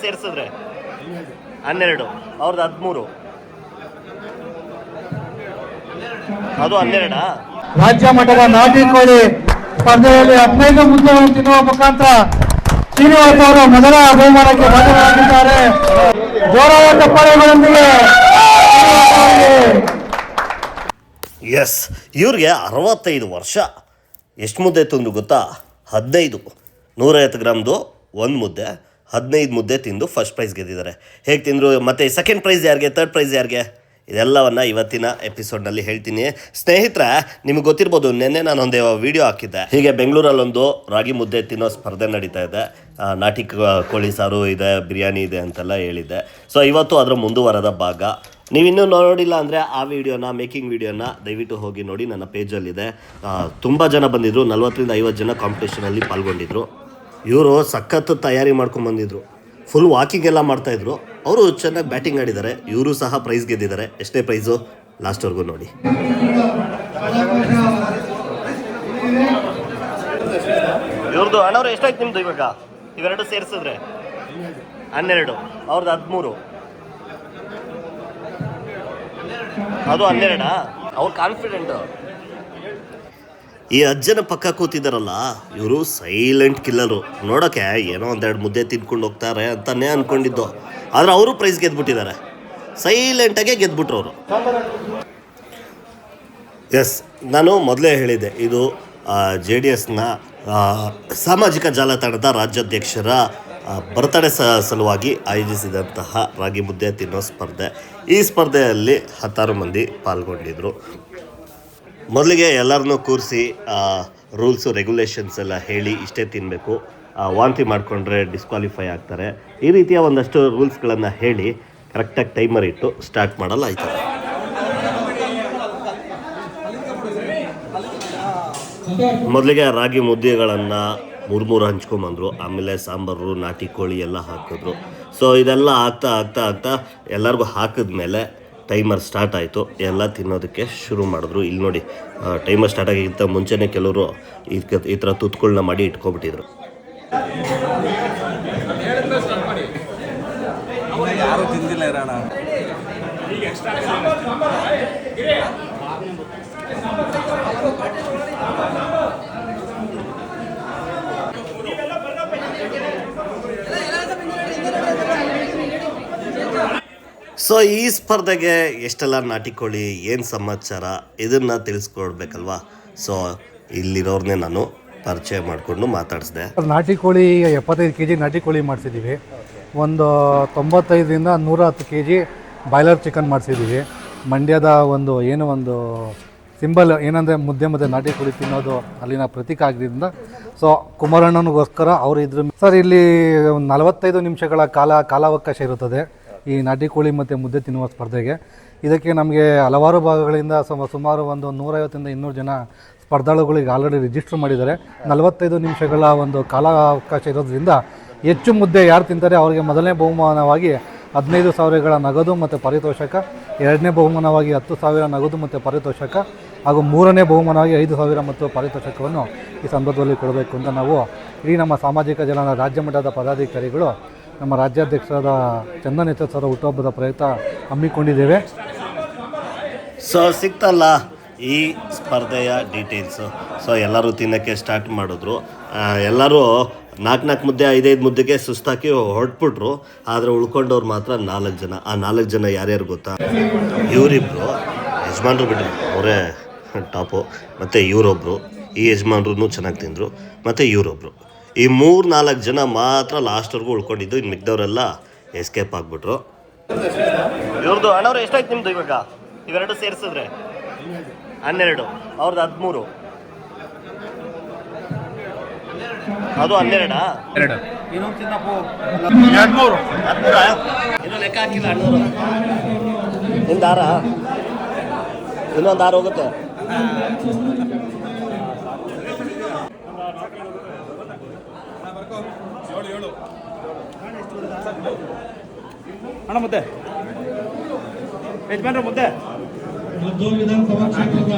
ಸೇರಿಸಿದ್ರೆ 12, ಅವ್ರದ್ದು 13, ಅದು 12. ರಾಜ್ಯ ಮಟ್ಟದ ನಾಟಿ ಕೋಳಿ ಸ್ಪರ್ಧೆಯಲ್ಲಿ 15 ಮುದ್ದೆಗಳನ್ನು ತಿನ್ನುವ ಮುಖಾಂತರ ಶ್ರೀನಿವಾಸ್ ಅವರು ಮೊದಲ ಬಹುಮಾನಕ್ಕೆ ಭಾಜನರಾಗಿದ್ದಾರೆ. ಜೋರಾದ ಚಪ್ಪಾಳೆಗಳೊಂದಿಗೆ ಎಸ್, ಇವ್ರಿಗೆ 65 ವರ್ಷ. ಎಷ್ಟು ಮುದ್ದೆ ತಿಂದು ಗೊತ್ತಾ? 15, 150 ಗ್ರಾಮ್ದು ಒಂದು ಮುದ್ದೆ, 15 ಮುದ್ದೆ ತಿಂದು ಫಸ್ಟ್ ಪ್ರೈಸ್ ಗೆದ್ದಿದ್ದಾರೆ. ಹೇಗೆ ತಿಂದರು, ಮತ್ತು ಸೆಕೆಂಡ್ ಪ್ರೈಸ್ ಯಾರಿಗೆ, ಥರ್ಡ್ ಪ್ರೈಸ್ ಯಾರಿಗೆ, ಇದೆಲ್ಲವನ್ನು ಇವತ್ತಿನ ಎಪಿಸೋಡ್ನಲ್ಲಿ ಹೇಳ್ತೀನಿ. ಸ್ನೇಹಿತರೆ, ನಿಮಗೆ ಗೊತ್ತಿರ್ಬೋದು, ನಿನ್ನೆ ನಾನೊಂದು ವಿಡಿಯೋ ಹಾಕಿದ್ದೆ. ಹೀಗೆ ಬೆಂಗಳೂರಲ್ಲೊಂದು ರಾಗಿ ಮುದ್ದೆ ತಿನ್ನೋ ಸ್ಪರ್ಧೆ ನಡೀತಾ ಇದೆ. ನಾಟಿ ಕೋಳಿ ಸಾರು ಇದೆ, ಬಿರಿಯಾನಿ ಇದೆ ಅಂತೆಲ್ಲ ಹೇಳಿದ್ದೆ. ಸೊ ಇವತ್ತು ಅದರ ಮುಂದುವರೆದ ಭಾಗ. ನೀವಿನ್ನೂ ನೋಡಿಲ್ಲ ಅಂದರೆ ಆ ವಿಡಿಯೋನ, ಮೇಕಿಂಗ್ ವಿಡಿಯೋನ ದಯವಿಟ್ಟು ಹೋಗಿ ನೋಡಿ, ನನ್ನ ಪೇಜಲ್ಲಿದೆ. ತುಂಬ ಜನ ಬಂದಿದ್ದರು, 40ರಿಂದ 50 ಜನ ಕಾಂಪಿಟೇಷನಲ್ಲಿ ಪಾಲ್ಗೊಂಡಿದ್ರು. ಇವರು ಸಖತ್ತು ತಯಾರಿ ಮಾಡ್ಕೊಂಬಂದಿದ್ರು, ಫುಲ್ ವಾಕಿಂಗ್ ಎಲ್ಲ ಮಾಡ್ತಾಯಿದ್ರು. ಅವರು ಚೆನ್ನಾಗಿ ಬ್ಯಾಟಿಂಗ್ ಆಡಿದ್ದಾರೆ, ಇವರು ಸಹ ಪ್ರೈಸ್ ಗೆದ್ದಿದ್ದಾರೆ. ಎಷ್ಟೇ ಪ್ರೈಸು ಲಾಸ್ಟ್ವರೆಗೂ ನೋಡಿ. ಇವ್ರದ್ದು ಅಣ್ಣವ್ರು ಎಷ್ಟಾಯ್ತು ನಿಮ್ಮದು ಇವಾಗ? ಇವೆರಡು ಸೇರಿಸಿದ್ರೆ 12, ಅವ್ರದ್ದು 13, ಅದು 12. ಅವ್ರು ಕಾನ್ಫಿಡೆಂಟ್. ಈ ಅಜ್ಜನ ಪಕ್ಕ ಕೂತಿದ್ದಾರಲ್ಲ, ಇವರು ಸೈಲೆಂಟ್ ಕಿಲ್ಲರು. ನೋಡೋಕ್ಕೆ ಏನೋ ಒಂದೆರಡು ಮುದ್ದೆ ತಿನ್ಕೊಂಡು ಹೋಗ್ತಾರೆ ಅಂತಲೇ ಅಂದ್ಕೊಂಡಿದ್ದು, ಆದರೆ ಅವರು ಪ್ರೈಸ್ ಗೆದ್ಬಿಟ್ಟಿದ್ದಾರೆ. ಸೈಲೆಂಟಾಗೆ ಗೆದ್ಬಿಟ್ರು ಅವರು. ಎಸ್, ನಾನು ಮೊದಲೇ ಹೇಳಿದ್ದೆ, ಇದು JDSನ ಸಾಮಾಜಿಕ ಜಾಲತಾಣದ ರಾಜ್ಯಾಧ್ಯಕ್ಷರ ಬರ್ತಡೇ ಸಲುವಾಗಿ ಆಯೋಜಿಸಿದಂತಹ ರಾಗಿ ಮುದ್ದೆ ತಿನ್ನೋ ಸ್ಪರ್ಧೆ. ಈ ಸ್ಪರ್ಧೆಯಲ್ಲಿ 16 ಮಂದಿ ಪಾಲ್ಗೊಂಡಿದ್ದರು. ಮೊದಲಿಗೆ ಎಲ್ಲರನ್ನೂ ಕೂರಿಸಿ ರೂಲ್ಸು ರೆಗ್ಯುಲೇಷನ್ಸ್ ಎಲ್ಲ ಹೇಳಿ, ಇಷ್ಟೇ ತಿನ್ನಬೇಕು, ವಾಂತಿ ಮಾಡಿಕೊಂಡ್ರೆ ಡಿಸ್ಕ್ವಾಲಿಫೈ ಆಗ್ತಾರೆ, ಈ ರೀತಿಯ ಒಂದಷ್ಟು ರೂಲ್ಸ್ಗಳನ್ನು ಹೇಳಿ ಕರೆಕ್ಟಾಗಿ ಟೈಮರ್ ಇಟ್ಟು ಸ್ಟಾರ್ಟ್ ಮಾಡಲಾಯಿತು. ಮೊದಲಿಗೆ ರಾಗಿ ಮುದ್ದೆಗಳನ್ನು 3 ಹಂಚ್ಕೊಂಬಂದರು. ಆಮೇಲೆ ಸಾಂಬಾರು, ನಾಟಿ ಕೋಳಿ ಎಲ್ಲ ಹಾಕಿದ್ರು. ಸೊ ಇದೆಲ್ಲ ಆಗ್ತಾ ಎಲ್ಲರಿಗೂ ಹಾಕಿದ್ಮೇಲೆ ಟೈಮರ್ ಸ್ಟಾರ್ಟ್ ಆಯಿತು. ಎಲ್ಲ ತಿನ್ನೋದಕ್ಕೆ ಶುರು ಮಾಡಿದ್ರು. ಇಲ್ಲಿ ನೋಡಿ, ಟೈಮರ್ ಸ್ಟಾರ್ಟ್ ಆಗಿಗಿಂತ ಮುಂಚೆನೇ ಕೆಲವರು ಈ ಥರ ತುತ್ತುಗಳನ್ನ ಮಾಡಿ ಇಟ್ಕೊಬಿಟ್ಟಿದ್ರು. ಯಾರು ತಿಂದಿಲ್ಲ ಇರೋಣ. ಸೊ ಈ ಸ್ಪರ್ಧೆಗೆ ಎಷ್ಟೆಲ್ಲ ನಾಟಿ ಕೋಳಿ, ಏನು ಸಮಾಚಾರ, ಇದನ್ನು ತಿಳಿಸ್ಕೊಡ್ಬೇಕಲ್ವಾ. ಸೊ ಇಲ್ಲಿರೋರ್ನೇ ನಾನು ಪರಿಚಯ ಮಾಡಿಕೊಂಡು ಮಾತಾಡಿಸಿದೆ. ನಾಟಿ ಕೋಳಿ 75 kg ನಾಟಿ ಕೋಳಿ ಮಾಡಿಸಿದ್ದೀವಿ. ಒಂದು 95ರಿಂದ 110 kg ಬಾಯ್ಲರ್ ಚಿಕನ್ ಮಾಡಿಸಿದ್ದೀವಿ. ಮಂಡ್ಯದ ಒಂದು ಸಿಂಬಲ್ ಏನಂದರೆ ಮುದ್ದೆ ನಾಟಿ ಕೋಳಿ ತಿನ್ನೋದು ಅಲ್ಲಿನ ಪ್ರತೀಕ ಆಗಿದ್ದರಿಂದ ಸೊ ಕುಮಾರಣ್ಣನಿಗೋಸ್ಕರ ಅವರು ಇದ್ರ ಸರ್ ಇಲ್ಲಿ 45 ನಿಮಿಷಗಳ ಕಾಲಾವಕಾಶ ಇರುತ್ತದೆ ಈ ನಾಟಿ ಕೋಳಿ ಮತ್ತು ಮುದ್ದೆ ತಿನ್ನುವ ಸ್ಪರ್ಧೆಗೆ. ಇದಕ್ಕೆ ನಮಗೆ ಹಲವಾರು ಭಾಗಗಳಿಂದ ಸುಮಾರು ಒಂದು 150ರಿಂದ 200 ಜನ ಸ್ಪರ್ಧಾಳುಗಳಿಗೆ ಆಲ್ರೆಡಿ ರಿಜಿಸ್ಟರ್ ಮಾಡಿದ್ದಾರೆ. 45 ನಿಮಿಷಗಳ ಒಂದು ಕಾಲಾವಕಾಶ ಇರೋದ್ರಿಂದ ಹೆಚ್ಚು ಮುದ್ದೆ ಯಾರು ತಿಂತಾರೆ ಅವರಿಗೆ ಮೊದಲನೇ ಬಹುಮಾನವಾಗಿ 15,000ಗಳ ನಗದು ಮತ್ತು ಪಾರಿತೋಷಕ, ಎರಡನೇ ಬಹುಮಾನವಾಗಿ 10,000 ನಗದು ಮತ್ತು ಪಾರಿತೋಷಕ, ಹಾಗೂ ಮೂರನೇ ಬಹುಮಾನವಾಗಿ 5,000 ಮತ್ತು ಪಾರಿತೋಷಕವನ್ನು ಈ ಸಂದರ್ಭದಲ್ಲಿ ಕೊಡಬೇಕು ಅಂತ ನಾವು ಇಡೀ ನಮ್ಮ ಸಾಮಾಜಿಕ ಜಾಲತಾಣ ರಾಜ್ಯ ಮಟ್ಟದ ಪದಾಧಿಕಾರಿಗಳು ನಮ್ಮ ರಾಜ್ಯಾಧ್ಯಕ್ಷರಾದ ಚಂದನ್ ಎಚ್ ಅವರ ಹುಟ್ಟುಹಬ್ಬದ ಪ್ರಯುಕ್ತ ಹಮ್ಮಿಕೊಂಡಿದ್ದೇವೆ. ಸೊ ಸಿಕ್ತಲ್ಲ ಈ ಸ್ಪರ್ಧೆಯ ಡೀಟೇಲ್ಸು. ಸೊ ಎಲ್ಲರೂ ತಿನ್ನೋಕ್ಕೆ ಸ್ಟಾರ್ಟ್ ಮಾಡಿದ್ರು. ಎಲ್ಲರೂ 4 ಮುದ್ದೆ 5 ಮುದ್ದೆಗೆ ಸುಸ್ತಾಕಿ ಹೊರಟ್ಬಿಟ್ರು. ಆದರೆ ಉಳ್ಕೊಂಡವ್ರು ಮಾತ್ರ 4 ಜನ. ಆ 4 ಜನ ಯಾರ್ಯಾರು ಗೊತ್ತಾ? ಇವರಿಬ್ಬರು ಯಜಮಾನ್ರು ಬಿಟ್ಟರು, ಅವರೇ ಟಾಪು. ಮತ್ತು ಇವರೊಬ್ಬರು, ಈ ಯಜಮಾನ್ರು ಚೆನ್ನಾಗಿ ತಿಂದರು. ಮತ್ತು ಇವರೊಬ್ಬರು, ಈ 3-4 ಜನ ಮಾತ್ರ ಲಾಸ್ಟ್ವರೆಗೂ ಉಳ್ಕೊಂಡಿದ್ದು. ಇನ್ನು ಮಿಕ್ದವರೆಲ್ಲ ಎಸ್ಕೇಪ್ ಆಗಿಬಿಟ್ರು. ಇವ್ರದ್ದು ಅಣ್ಣವ್ರು ಎಷ್ಟಾಯ್ತು ನಿಮ್ಮದು ಇವಾಗ? ಇವೆರಡು ಸೇರಿಸಿದ್ರೆ 12, ಅವ್ರದ್ದು 13, ಅದು 12. ಇನ್ನೂ ಲೆಕ್ಕ ಹಾಕಿಲ್ಲ. 12 ನಿಮ್ದು 6, ಇನ್ನೊಂದು 6 ಹೋಗುತ್ತೆ. ಅಣ್ಣ ಮುದ್ದೆ ಯಜಮಾನ್ರ ಮುದ್ದೆ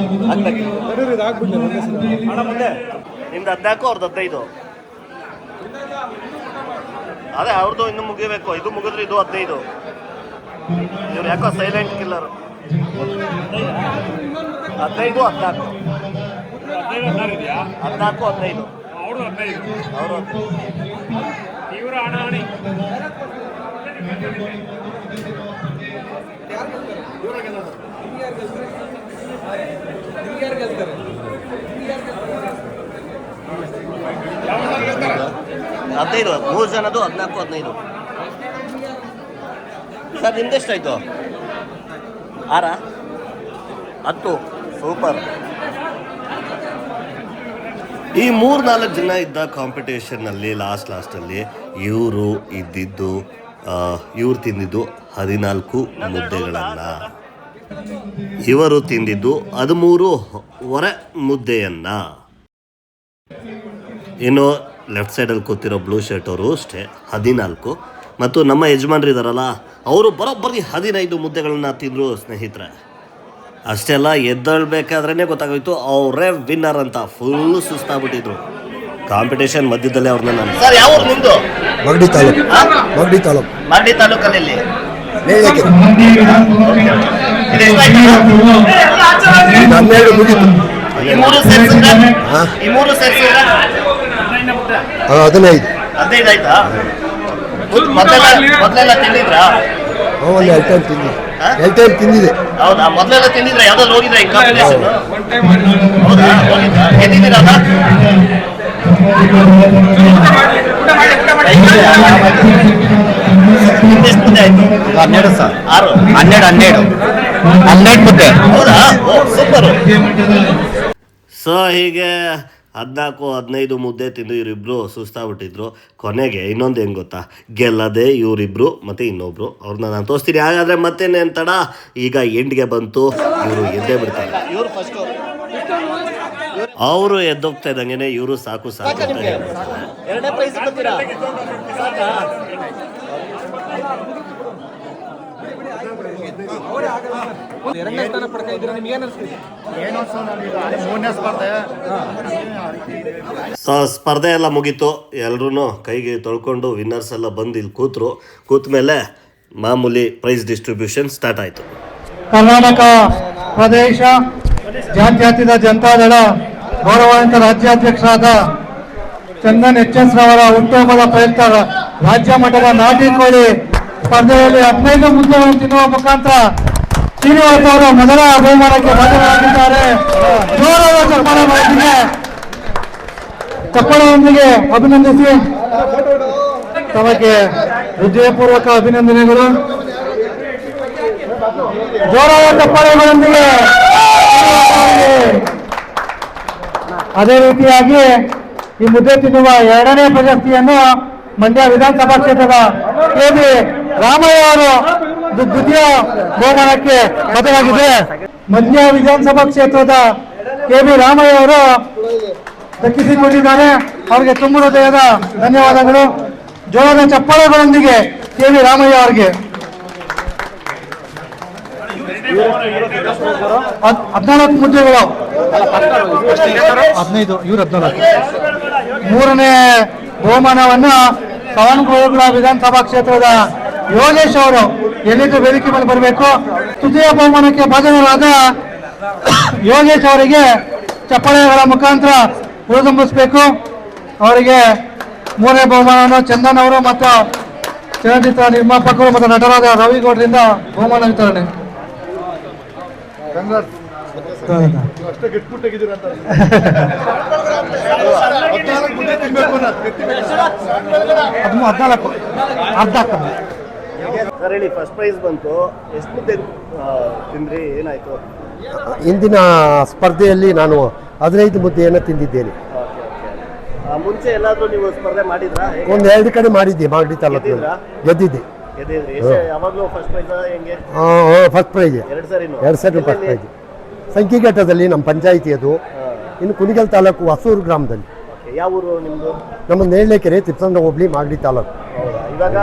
ಅಣ್ಣ ಮುದ್ದೆ ನಿಮ್ದು 14, ಅವ್ರದ್ದು 15. ಅದೇ ಅವ್ರದ್ದು ಇನ್ನು ಮುಗಿಬೇಕು. ಇದು ಮುಗಿದ್ರೆ ಇದು 15. ಇವ್ರು ಯಾಕೋ ಸೈಲೆಂಟ್ ಕಿಲ್ಲರ್. 15, 14, 15 ಅವರು ಹದಿನೈದು 3 ಜನದು 14, 15. ಸರ್ ನಿಮ್ದೆಷ್ಟಾಯ್ತು? 6, 10. ಸೂಪರ್. ಈ 3-4 ಜನ ಇದ್ದ ಕಾಂಪಿಟೇಷನ್ನಲ್ಲಿ ಲಾಸ್ಟಲ್ಲಿ ಇವರು ಇದ್ದಿದ್ದು ಇವ್ರು ತಿಂದಿದ್ದು 14 ಮುದ್ದೆಗಳನ್ನು, ಇವರು ತಿಂದಿದ್ದು 13 ಮುದ್ದೆಯನ್ನು. ಇನ್ನು ಲೆಫ್ಟ್ ಸೈಡಲ್ಲಿ ಕೂತಿರೋ ಬ್ಲೂ ಶರ್ಟ್ ಅವರು ಅಷ್ಟೇ 14, ಮತ್ತು ನಮ್ಮ ಯಜಮಾನ್ರು ಇದ್ದಾರಲ್ಲ ಅವರು ಬರೋಬ್ಬರಿ 15 ಮುದ್ದೆಗಳನ್ನ ತಿಂದರು ಸ್ನೇಹಿತರೆ. ಅಷ್ಟೆಲ್ಲ ಎದ್ದೇಳಬೇಕಾದ್ರೇ ಗೊತ್ತಾಗೋಯ್ತು ಅವರೇ ವಿನ್ನರ್ ಅಂತ. ಫುಲ್ ಸುಸ್ತಾಗ್ಬಿಟ್ಟಿದ್ರು ಕಾಂಪಿಟೇಷನ್ ಮಧ್ಯದಲ್ಲೇ ಅವ್ರನ್ನ. ನಾನು ಸರ್ ಯಾವ ಊರು ನಿಮ್ಮದು? ಮಾಗಡಿ ತಾಲೂಕು. ಮಾಗಡಿ ತಾಲೂಕಲ್ಲಿ ನೇರಳೆ 12 ಮುಗೀತು. ಈ ಮೂರು ಸೇರಿಸಿದ್ರೆ 15 ಆಯ್ತಾ? ಮೊದಲೆಲ್ಲ ತಿಂದಿದ್ರಾ? ಒಂದು 2 ಟೈಮ್ ತಿಂದಿದ್ದೆ. 2 ಟೈಮ್ ತಿಂದಿದೆ. ಹೌದಾ? ಮೊದಲೆಲ್ಲ ತಿಂದಿದ್ರಾ? ಯಾವ್ದಾದ್ರು ಹೋಗಿದ್ರಾ ಈ ಕಾಂಪಿಟೇಷನ್? ಹೌದಾ? ಹೋಗಿದ್ರಾ? ಗೆದ್ದಿದ್ದೀರಾ? ಎಷ್ಟು ಮುದ್ದೆ ಆಯ್ತು? 12 ಸರ್. 12 ಮುದ್ದೆ. ಹೌದಾ? ಓ ಸೂಪರು. ಸೊ ಹೀಗೆ 14-15 ಮುದ್ದೆ ತಿಂದು ಇವರಿಬ್ರು ಸುಸ್ತಾಗ್ಬಿಟ್ಟಿದ್ರು. ಕೊನೆಗೆ ಇನ್ನೊಂದು ಹೆಂಗೆ ಗೊತ್ತಾ, ಗೆಲ್ಲದೆ ಇವರಿಬ್ರು ಮತ್ತು ಇನ್ನೊಬ್ರು, ಅವ್ರನ್ನ ನಾನು ತೋರಿಸ್ತೀನಿ. ಹಾಗಾದರೆ ಮತ್ತೇನೇನು ತಡ, ಈಗ ಎಂಡ್ಗೆ ಬಂತು. ಇವರು ಎದ್ದೇ ಬಿಡ್ತಾರೆ. ಇವರು ಫಸ್ಟ್ ಅವರು ಎದ್ದೋಗ್ತಾ ಇದ್ದಂಗೆ ಇವರು ಸಾಕು ಅಂತ ಹೇಳ್ಬಿಡ್ತಾರೆ. 2ನೇ ಪ್ರೈಸ್ ಬರ್ತೀರಾ? ಸ್ಪರ್ಧೆ ಎಲ್ಲ ಮುಗೀತು. ಎಲ್ಲರೂ ಕೈಗೆ ತೊಳ್ಕೊಂಡು ವಿನ್ನರ್ಸ್ ಎಲ್ಲ ಬಂದು ಇಲ್ಲಿ ಕೂತ ಮೇಲೆ ಮಾಮೂಲಿ ಪ್ರೈಸ್ ಡಿಸ್ಟ್ರಿಬ್ಯೂಷನ್ ಸ್ಟಾರ್ಟ್ ಆಯಿತು. ಕರ್ನಾಟಕ ಪ್ರದೇಶ ಜಾತ್ಯತೀತ ಜನತಾದಳ ಗೌರವಾನ್ವಿತ ರಾಜ್ಯಾಧ್ಯಕ್ಷರಾದ ಚಂದನ್ HS ರವರ ಹುಟ್ಟುಹಬ್ಬದ ಪ್ರಯುಕ್ತ ರಾಜ್ಯ ಮಟ್ಟದ ನಾಟಿ ಕೋಳಿ ಸ್ಪರ್ಧೆಯಲ್ಲಿ 15 ಮುದ್ದೆಗಳನ್ನು ತಿನ್ನುವ ಮುಖಾಂತರ ಶ್ರೀನಿವಾಸ್ ಅವರು ಮೊದಲ ಬಹುಮಾನಕ್ಕೆ ಭಾಜನರಾಗಿದ್ದಾರೆ. ಜೋರಾದ ಚಪ್ಪಳದೊಂದಿಗೆ ಅಭಿನಂದಿಸಿ ತಮಗೆ ಹೃದಯಪೂರ್ವಕ ಅಭಿನಂದನೆಗಳು. ಜೋರಾದ ಚಪ್ಪಾಳೆಗಳೊಂದಿಗೆ ಅದೇ ರೀತಿಯಾಗಿ ಈ ಮುದ್ದೆ ತಿನ್ನುವ 2ನೇ ಪ್ರಶಸ್ತಿಯನ್ನು ಮಂಡ್ಯ ವಿಧಾನಸಭಾ ಕ್ಷೇತ್ರದ KB ರಾಮಯ್ಯ ಅವರು ದ್ವಿತೀಯ ಬಹುಮಾನಕ್ಕೆ ಬದಲಾಗಿದೆ. ಮಂಡ್ಯ ವಿಧಾನಸಭಾ ಕ್ಷೇತ್ರದ KB ರಾಮಯ್ಯ ಅವರು ದಕ್ಕಿಸಿಕೊಂಡಿದ್ದಾರೆ. ಅವರಿಗೆ ತುಂಬ ಹೃದಯದ ಧನ್ಯವಾದಗಳು. ಜೋರಾದ ಚಪ್ಪಾಳೆಗಳೊಂದಿಗೆ KB ರಾಮಯ್ಯ ಅವರಿಗೆ 14 ಮುದ್ದೆಗಳು, 15 ಇವರು 14. 3ನೇ ಬಹುಮಾನವನ್ನು ಸವಣಗುಳ ವಿಧಾನಸಭಾ ಕ್ಷೇತ್ರದ ಯೋಗೇಶ್ ಅವರು ಎಲ್ಲಿದ್ದು ವೇದಿಕೆ ಮೇಲೆ ಬರಬೇಕು. ತೃತೀಯ ಬಹುಮಾನಕ್ಕೆ ಭಾಜನರಾದ ಯೋಗೇಶ್ ಅವರಿಗೆ ಚಪ್ಪಾಳೆಗಳ ಮುಖಾಂತರ ಹುರಿದುಂಬಿಸಬೇಕು. ಅವರಿಗೆ 3ನೇ ಬಹುಮಾನವನ್ನು ಚಂದನ್ ಅವರು ಮತ್ತು ಚಲನಚಿತ್ರ ನಿರ್ಮಾಪಕರು ಮತ್ತು ನಟರಾದ ರವಿಗೌಡರಿಂದ ಬಹುಮಾನ ವಿತರಣೆ. ಸರ್ ಹೇಳಿ, ಫಸ್ಟ್ ಪ್ರೈಸ್ ಬಂತು, ಎಷ್ಟು ಮುದ್ದೆ ತಿಂದ್ರಿ, ಏನಾಯ್ತು? ಇಂದಿನ ಸ್ಪರ್ಧೆಯಲ್ಲಿ ನಾನು 15 ಮುದ್ದೆಯನ್ನು ತಿಂದಿದ್ದೇನೆ. ಮುಂಚೆ ಎಲ್ಲಾದ್ರೂ ನೀವು ಸ್ಪರ್ಧೆ ಮಾಡಿದ್ರಾ? ಒಂದು 2 ಕಡೆ ಮಾಡಿದ್ದೆ. ಮಾಗಡಿ ತಾಲೂಕು ಗೆದ್ದಿದ್ದೆ. ಯಾವಾಗಲೂ ಫಸ್ಟ್ ಪ್ರೈಸ್ ಹೆಂಗೆ? ಫಸ್ಟ್ ಪ್ರೈಸ್ 2 ಸರಿ ಫಸ್ಟ್ ಪ್ರೈಸ್. ಸಂಕಿಘಟ್ಟದಲ್ಲಿ ನಮ್ಮ ಪಂಚಾಯಿತಿ ಅದು. ಇನ್ನು ಕುಣಿಗಲ್ ತಾಲೂಕು ಹೊಸೂರು ಗ್ರಾಮದಲ್ಲಿ. ಯಾವ ಊರು ನಿಮ್ಮದು? ನಮ್ಮ ನೇರಳೆಕೆರೆ ತಿಪ್ಪಸಂದ್ರ ಹೋಬಳಿ ಮಾಗಡಿ ತಾಲೂಕು. ಇವಾಗ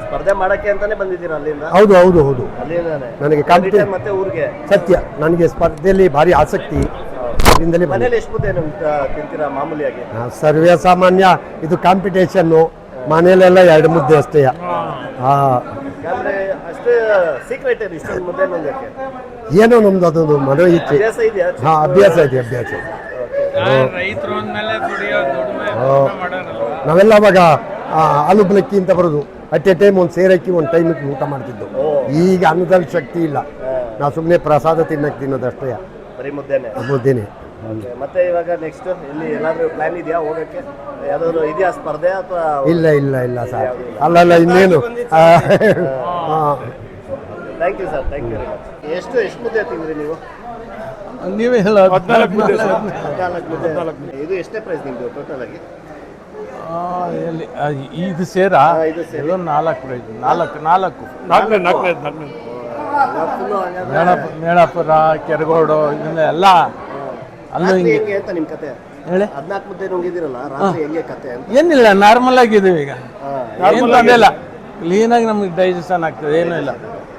ಸ್ಪರ್ಧೆ ಮಾಡಕ್ಕೆ ಅಂತಾನೆ ಬಂದಿದ್ದೀರಾ ಅಲ್ಲಿಂದ? ಹೌದು ಹೌದು ಹೌದು. ಅಲ್ಲಿಂದಾನೆ ನನಗೆ ಕಾಂಪಿಟೇಷನ್ ಮತ್ತೆ ಊರಿಗೆ ಸತ್ಯ, ನನಗೆ ಸ್ಪರ್ಧೆಯಲ್ಲಿ ಭಾರಿ ಆಸಕ್ತಿ. ಮನೇಲಿ ಎಷ್ಟು ಮುದ್ದೆ ತಿಂತೀರಾ ಮಾಮೂಲಿಯಾಗಿ? ಸರ್ವೇ ಸಾಮಾನ್ಯ, ಇದು ಕಾಂಪಿಟೇಷನ್ನು ಮನೆಯಲ್ಲೆಲ್ಲ 2 ಮುದ್ದೆ ಅಷ್ಟೇ. ಯಾಕಂದ್ರೆ ಅಷ್ಟೇ ಸೀಕ್ರೆಟ್ ಇದೆ ಇಷ್ಟೊಂದು ಮುದ್ದೆ ನಂಗಕ್ಕೆ. ಏನೋ ನಮ್ದು ಅದೊಂದು ಮನೋ ಇಚ್ಛೆ. ಅಭ್ಯಾಸ ಇದೆಯಾ? ಅಭ್ಯಾಸ ಇದೆ, ಅಭ್ಯಾಸ. ರೈತರು ಅಂದ್ಮೇಲೆ ದುಡಿಯೋ ದುಡಿಮೆ ಮಾಡೋರಲ್ವಾ. ನಾವೆಲ್ಲ ಅವಾಗ ಆಲೂ ಬಲಕ್ಕಿ ಅಂತ ಬರೋದು, ಅಟ್ ಎ ಟೈಮ್ ಒಂದು ಸೇರಕ್ಕಿ ಒಂದು ಟೈಮಿಗೆ ಊಟ ಮಾಡ್ತಿದ್ದು. ಈಗ ಅನ್ನದಲ್ಲಿ ಶಕ್ತಿ ಇಲ್ಲ, ನಾವು ಸುಮ್ಮನೆ ಪ್ರಸಾದ ತಿನ್ನೋದಷ್ಟೇ, ಬರೀ ಮುದ್ದೆನೆ. ಮುದ್ದೇನೆ. ಮತ್ತೆ ಇವಾಗ ನೆಕ್ಸ್ಟ್ ಇಲ್ಲಿ ಏನಾದರೂ ಪ್ಲಾನ್ ಇದೆಯಾ ಹೋಗಕ್ಕೆ? ಯಾವ್ದಾದ್ರು ಇದೆಯಾ ಸ್ಪರ್ಧೆ ಅಥವಾ? ಇಲ್ಲ ಇಲ್ಲ ಇಲ್ಲ ಸರ್, ಅಲ್ಲಲ್ಲ ಇನ್ನೇನು. Thank you sir, thank you very much. ಎಷ್ಟು ಮುದ್ದೆ ತಿಂದ್ರಿ ನೀವು? ನೀವೇ ಹೇಳ 14 ಮುದ್ದೆ. 14 ಮುದ್ದೆ. ಇದು ಎಷ್ಟೇ ಪ್ರೈಸ್ ನಿಮ್ಮದು ಟೋಟಲ್ ಆಗಿ? ಇದು ಸೇರಾ? ಇದು ಸೇರಿ 4 ಪ್ರೈಸ್. 4 ಮೇಣಪುರ, ಕೆರಗೋಡು ಇದನ್ನೆಲ್ಲ ಅಲ್ಲೂ ಹಿಂಗೆ ಹೆಂಗೆ ಅಂತ ನಿಮ್ಮ ಕತೆ ಹೇಳಿ. 14 ಮುದ್ದೆ ನುಂಗಿದಿರಲ್ಲ, ರಾತ್ರಿ ಹೆಂಗೆ ಕತೆ ಅಂತ? ಏನಿಲ್ಲ, ನಾರ್ಮಲ್ ಆಗಿದ್ದೀವಿ ಈಗ. ಏನು ತೊಂದರೆ ಇಲ್ಲ, ಕ್ಲೀನಾಗಿ ನಮಗೆ ಡೈಜೆಷನ್ ಆಗ್ತದೆ, ಏನೂ ಇಲ್ಲ,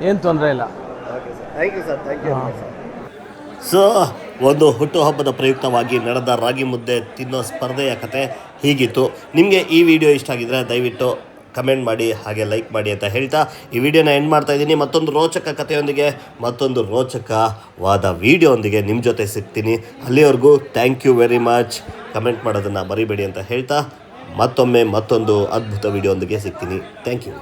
ಏನು ತೊಂದರೆ ಇಲ್ಲ. Okay sir, thank you sir, thank you. So ಒಂದು ಹುಟ್ಟುಹಬ್ಬದ ಪ್ರಯುಕ್ತವಾಗಿ ನಡೆದ ರಾಗಿ ಮುದ್ದೆ ತಿನ್ನೋ ಸ್ಪರ್ಧೆಯ ಕತೆ ಹೀಗಿತ್ತು. ನಿಮಗೆ ಈ ವಿಡಿಯೋ ಇಷ್ಟ ಆಗಿದ್ರೆ ದಯವಿಟ್ಟು ಕಮೆಂಟ್ ಮಾಡಿ, ಹಾಗೆ ಲೈಕ್ ಮಾಡಿ ಅಂತ ಹೇಳ್ತಾ ಈ ವಿಡಿಯೋನ ಎಂಡ್ ಮಾಡ್ತಾ ಇದ್ದೀನಿ. ಮತ್ತೊಂದು ರೋಚಕ ಕಥೆಯೊಂದಿಗೆ, ಮತ್ತೊಂದು ರೋಚಕವಾದ ವಿಡಿಯೋಂದಿಗೆ ನಿಮ್ಮ ಜೊತೆ ಸಿಗ್ತೀನಿ. ಅಲ್ಲಿವರೆಗೂ thank you very much. Comment ಮಾಡೋದನ್ನು ಮರಿಬೇಡಿ ಅಂತ ಹೇಳ್ತಾ ಮತ್ತೊಮ್ಮೆ ಮತ್ತೊಂದು ಅದ್ಭುತ ವಿಡಿಯೋಂದಿಗೆ ಸಿಗ್ತೀನಿ. Thank you.